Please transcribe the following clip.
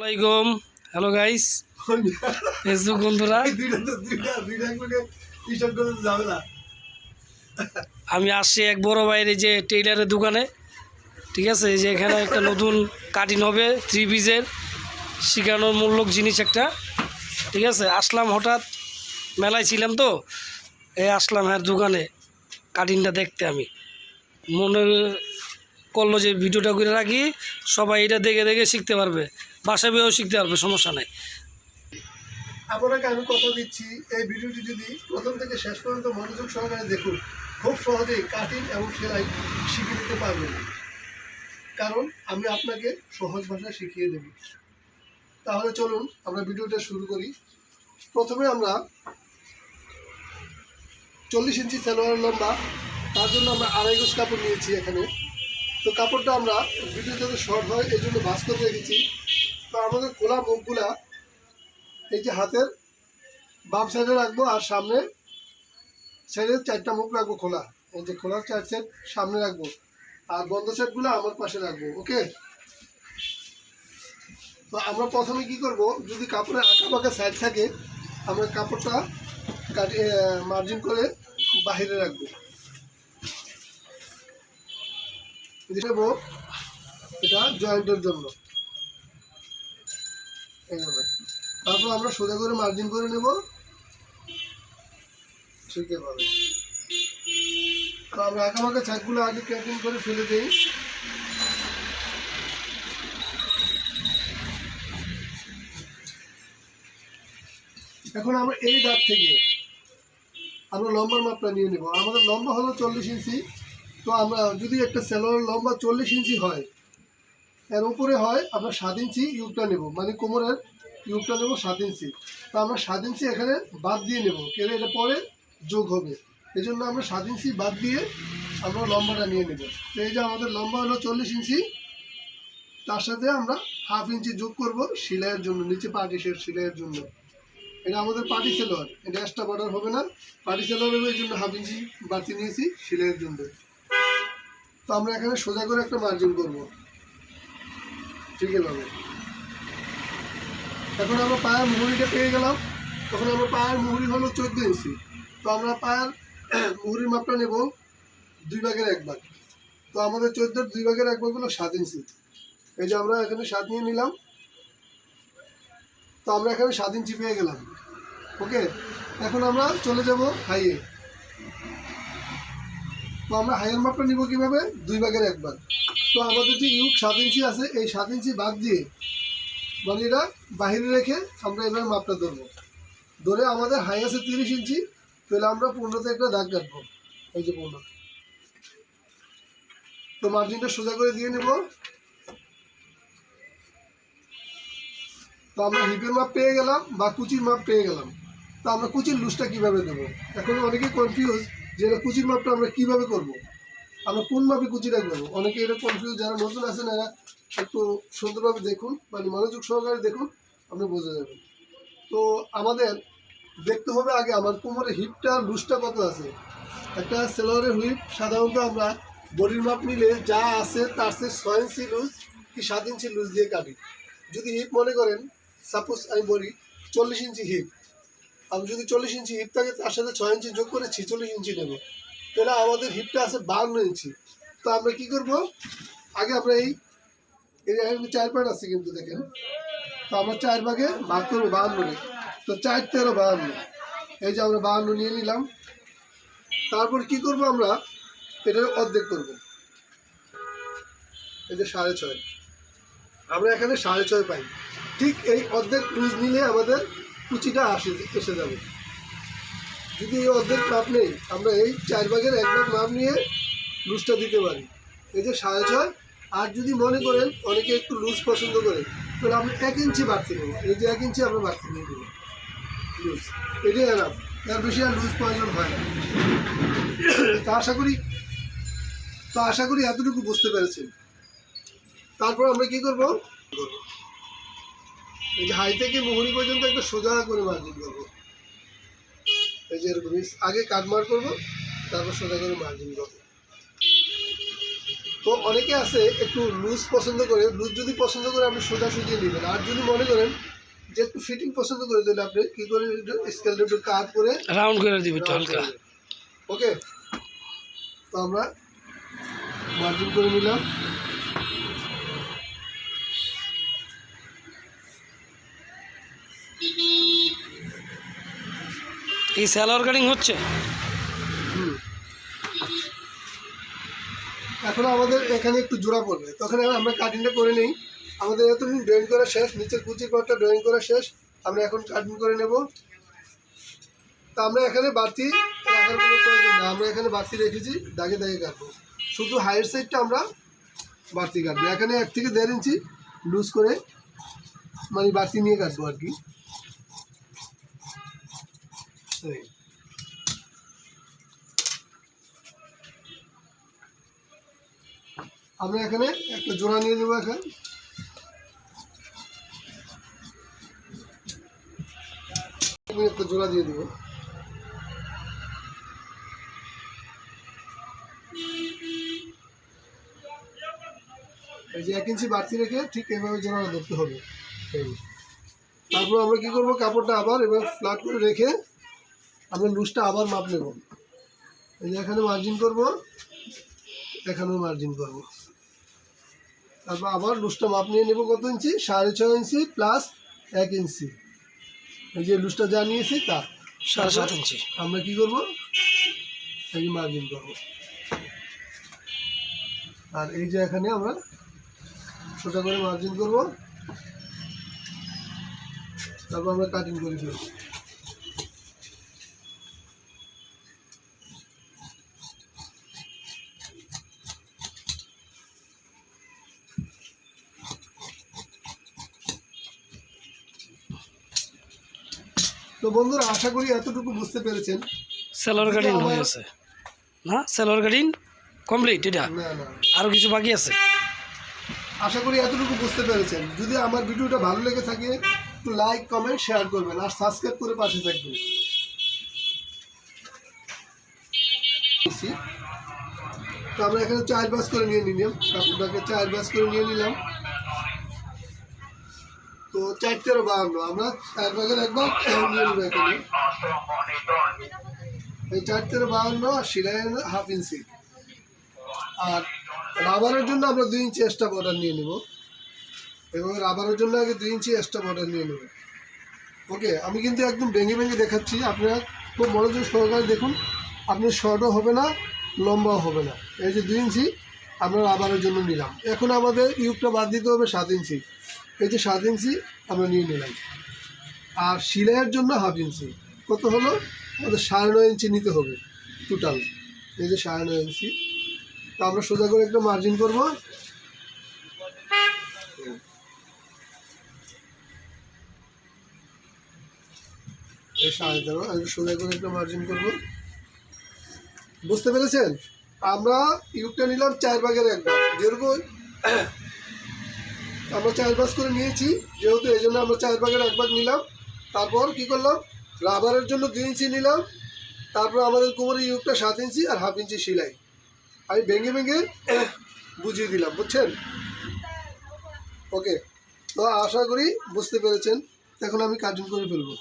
আসসালামাইকুম। Hello guys, Facebook বন্ধুরা, আমি আসছি এক বড় ভাইয়ের যে টেইলারের দোকানে। ঠিক আছে, এই যে এখানে একটা নতুন কাটিং হবে 3 পিসের, শেখানোর মূলক জিনিস একটা। ঠিক আছে, আসলাম হঠাৎ, মেলায় ছিলাম তো, আসলাম হ্যাঁ দোকানে কাটিংটা দেখতে। আমি মনে করলো যে ভিডিওটা করে রাখি, সবাই এটা দেখে দেখে শিখতে পারবে, বাসায় বয়েও শিখতে পারবে, সমস্যা নাই। আপনাকে আমি কথা দিচ্ছি, এই ভিডিওটি যদি প্রথম থেকে শেষ পর্যন্ত মনোযোগ সহকারে দেখুন, খুব সহজেই কাটিং এবং সেলাই শিখে নিতে পারবেন, কারণ আমি আপনাকে সহজ ভাষায় শিখিয়ে দেব। তাহলে চলুন আমরা ভিডিওটা শুরু করি। প্রথমে আমরা 40 ইঞ্চি সালোয়ার লম্বা, তার জন্য আমরা 2.5 গজ কাপড় নিয়েছি এখানে। তো কাপড়টা আমরা ভিডিও যাতে শর্ট হয় এই জন্য ভাঁজ করে রেখেছি। তো আমাদের খোলা মুখগুলা এই যে হাতের বাম সাইডে রাখবো, আর সামনে সাইডে 4টা মুখ রাখবো খোলা। এই যে খোলার 4 সাইড সামনে রাখবো, আর বন্ধ সাইডগুলো আমার পাশে রাখবো। ওকে, তো আমরা প্রথমে কি করব, যদি কাপড়ের আঁকা বাঁকা সাইড থাকে আমরা কাপড়টা মার্জিন করে বাহিরে রাখবো। এটা জয়েন্টের জন্য এইভাবে। তারপর আমরা সোজা করে মার্জিন করে নেব ঠিকভাবে। তো আমরা আঁকাবাঁকা ছাকগুলো আগে কাটিং করে ফেলে দিই। এখন আমরা এই দাগ থেকে আমরা লম্বার মাপটা নিয়ে নেব। আমাদের লম্বা হলো 40 ইঞ্চি। তো আমরা যদি একটা সালোয়ার লম্বা 40 ইঞ্চি হয়, এর উপরে হয় আমরা 7 ইঞ্চি ইউকটা নেব, মানে কোমরের ইউকটা নেব 7 ইঞ্চি। তো আমরা 7 ইঞ্চি এখানে বাদ দিয়ে নেব, কেন এটা পরে যোগ হবে, এই জন্য আমরা 7 ইঞ্চি বাদ দিয়ে আমরা লম্বাটা নিয়ে নেব। তো এই যে আমাদের লম্বা হলো 40 ইঞ্চি, তার সাথে আমরা হাফ ইঞ্চি যোগ করব সেলাইয়ের জন্য, নিচে পার্টিসের সেলাইয়ের জন্য। এটা আমাদের পার্টি সালোয়ার, এটা এক্সট্রা বর্ডার হবে না, পার্টি সালোয়ার হবে, এই জন্য হাফ ইঞ্চি বাড়তি নিয়েছি সেলাইয়ের জন্য। তো আমরা এখানে সোজা করে একটা মার্জিন করব ঠিকভাবে। এখন আমরা পায়ের মুহুরিটা পেয়ে গেলাম। তখন আমরা পায়ের মুহুরি হলো 14 ইঞ্চি। তো আমরা পায়ের মুহুরির মাপটা নেব 2 ভাগের 1 ভাগ। তো আমাদের 14-র 2 ভাগের 1 ভাগ হলো 7 ইঞ্চি। এই যে আমরা এখানে 7 নিয়ে নিলাম। তো আমরা এখানে 7 ইঞ্চি পেয়ে গেলাম। ওকে, এখন আমরা চলে যাব হাইয়ে। তো আমরা হাইয়ের মাপটা নিব কীভাবে, 2 ভাগের 1 ভাগ। তো আমাদের যে ইউক 7 ইঞ্চি আছে, এই 7 ইঞ্চি বাদ দিয়ে, মানে এটা বাহিরে রেখে আমরা এবার মাপটা ধরবো। ধরে আমাদের হাই আছে 30 ইঞ্চি, তাহলে আমরা 15তে একটা দাগ কাটবো, এই যে 15। তো মার্জিনটা সোজা করে দিয়ে নেব। তো আমরা হিপের মাপ পেয়ে গেলাম বা কুচির মাপ পেয়ে গেলাম। তো আমরা কুচির লুজটা কীভাবে দেবো, এখন অনেকে কনফিউজ যে এটা কুচির মাপটা আমরা কীভাবে করব, আমরা কোন মাপে কুচিটা করবো। অনেকে এটা কনফিউজ, যারা নতুন আছেন এরা একটু সুন্দরভাবে দেখুন, মানে মনোযোগ সহকারে দেখুন, আপনি বুঝে যাবেন। তো আমাদের দেখতে হবে আগে আমার কোমরের হিপটা লুজটা কত আছে। একটা সেলোয়ারের হুইপ সাধারণত আমরা বডির মাপ নিলে যা আছে তার চেয়ে 6 ইঞ্চি লুজ কি 7 ইঞ্চি লুজ দিয়ে কাটি। যদি হিপ মনে করেন, সাপোজ আমি বলি 40 ইঞ্চি হিপ, আমি যদি 40 ইঞ্চি হিপ থাকে তার সাথে 6 ইঞ্চি যোগ করে 46 ইঞ্চি নেব, তাহলে আমাদের হিপটা আছে 52 ইঞ্চি। তো আমরা কি করব, আগে আমরা এই 4 পার্ট আছে কিন্তু দেখেন, তো আমরা 4 ভাগে ভাগ করবো 52। তো 4 13 52, এই যে আমরা 52 নিয়ে নিলাম। তারপর কি করব, আমরা এটার অর্ধেক করব, এই যে 6.5, আমরা এখানে 6.5 পাই। ঠিক এই অর্ধেক লুজ নিলে আমাদের কুচিটা এসে যাবে। যদি এই অর্ধেক মাপ নেই, আমরা এই 4 ভাগের 1 ভাগ মাপ নিয়ে লুজটা দিতে পারি, এই যে 6.5। আর যদি মনে করেন অনেকে একটু লুজ পছন্দ করে, তাহলে আমরা 1 ইঞ্চি বাড়তি নেব, এই যে 1 ইঞ্চি আমরা বাড়তি নিয়ে দেবো লুজ, এটাই এনাফ, এর বেশি আর লুজ প্রয়োজন হয় না। তো আশা করি এতটুকু বুঝতে পেরেছেন। তারপর আমরা কি করব, এই যে হাই থেকে মুহুরি পর্যন্ত একটা সোজা করে মার্জিন করবো, এই যে এরকম আগে কাট মার করবো, তারপর সোজা করে মার্জিন করবো। তো অনেকে আছে একটু লুজ পছন্দ করে, লুজ যদি পছন্দ করে আপনি সোজাসুজি নেবেন, আর যদি মনে করেন যে একটু ফিটিং পছন্দ করে দিলে আপনি কী করে স্কেলটা একটু কাট করে রাউন্ড করে দিবি একটু হালকা। ওকে, তো আমরা মার্জিন করে নিলাম। এই সালোয়ার কাটিং হচ্ছে। এখন আমাদের এখানে একটু জোড়া পড়বে, তখন আমরা কাটিংটা করে নিই। আমাদের এতদিন ড্রয়িং করা শেষ, নিচের কুচির পাটটা ড্রয়িং করা শেষ, আমরা এখন কাটিং করে নেব। তা আমরা এখানে বাড়তি রাখার কোনো প্রয়োজন না, আমরা এখানে বাড়তি রেখেছি, দাগে দাগে কাটবো। শুধু হাইয়ের সাইডটা আমরা বাড়তি কাটবো। এখানে 1 থেকে 1.5 ইঞ্চি লুজ করে মানে বাড়তি নিয়ে কাটবো আর কি। আমরা এখানে একটা জোড়া নিয়ে নেবো। এখন একটা জোড়া দিয়ে দেবো। এই যে 1 ইঞ্চি বাড়তি রেখে ঠিক এইভাবে জোড়াটা ধরতে হবে। তারপর আমরা কি করব, কাপড়টা আবার এবার ফ্ল্যাট করে রেখে আমরা লুজটা আবার মাপ নেব। এই যে এখানে মার্জিন করব, এখানেও মার্জিন করব, তারপর আবার লুজটা মাপ নিয়ে নেব। কত ইঞ্চি? 6.5 ইঞ্চি প্লাস 1 ইঞ্চি। এই যে লুজটা যা নিয়েছি তা 7.5 ইঞ্চি। আমরা কি করব, এই যে মার্জিন করব। আর এই যে এখানে আমরা সোজা করে মার্জিন করব, তারপর আমরা কাটিং করে ফেলব। তো বন্ধুরা, আশা করি এতটুকু বুঝতে পেরেছেন। সালোয়ার কাটিং হয়ে গেছে না? Salwar cutting complete. এটা না না, আরও কিছু বাকি আছে। আশা করি এতটুকু বুঝতে পেরেছেন। যদি আমার ভিডিওটা ভালো লেগে থাকে একটু লাইক, কমেন্ট, শেয়ার করবেন আর সাবস্ক্রাইব করে পাশে থাকবেন। তো আমরা এখানে 4 ভাঁজ করে নিয়ে নিলাম, কাপড়টাকে 4 ভাঁজ করে নিয়ে নিলাম। তো 4-13-52 আমরা 4 ভাগের 1 ভাগ নিয়ে নেবো এখানে। এই 4-13-52 আর সেলাই 1/2 ইঞ্চি। আর রাবারের জন্য আমরা 2 ইঞ্চি এক্সট্রা বর্ডার নিয়ে নেব, এবং রাবারের জন্য আগে 2 ইঞ্চি এক্সট্রা বর্ডার নিয়ে নেব। ওকে, আমি কিন্তু একদম ভেঙে ভেঙে দেখাচ্ছি, আপনারা খুব মনোযোগ সহকারে দেখুন। আপনি শর্টও হবে না, লম্বাও হবে না। এই যে 2 ইঞ্চি আমরা রাবারের জন্য নিলাম। এখন আমাদের ইউকটা বাদ দিতে হবে 7 ইঞ্চি। এই যে 7 ইঞ্চি আমরা নিয়ে নিলাম। আর সেলাইয়ের জন্য 1/2 ইঞ্চি। কত হলো? আমাদের 9.5 ইঞ্চি নিতে হবে টোটাল। এই যে 9.5 ইঞ্চি। তো আমরা সোজা করে একটা মার্জিন করব। এই 13.5 আমি সোজা করে একটা মার্জিন করব। বুঝতে পেরেছেন? আমরা ইউকটা নিলাম 4 ভাগের 1 ভাগ। যেরকম আমরা 4 ভাঁজ করে নিয়েছি, যেহেতু এই জন্য আমরা 4 ভাগের 1 ভাগ নিলাম। তারপর কি করলাম, রাবারের জন্য 2 ইঞ্চি নিলাম। তারপর আমাদের কোমরের ইউকটা 7 ইঞ্চি আর 1/2 ইঞ্চি সেলাই। আমি ভেঙে ভেঙে বুঝিয়ে দিলাম, বুঝছেন? ওকে, তো আশা করি বুঝতে পেরেছেন। এখন আমি কাটিং করে ফেলবো।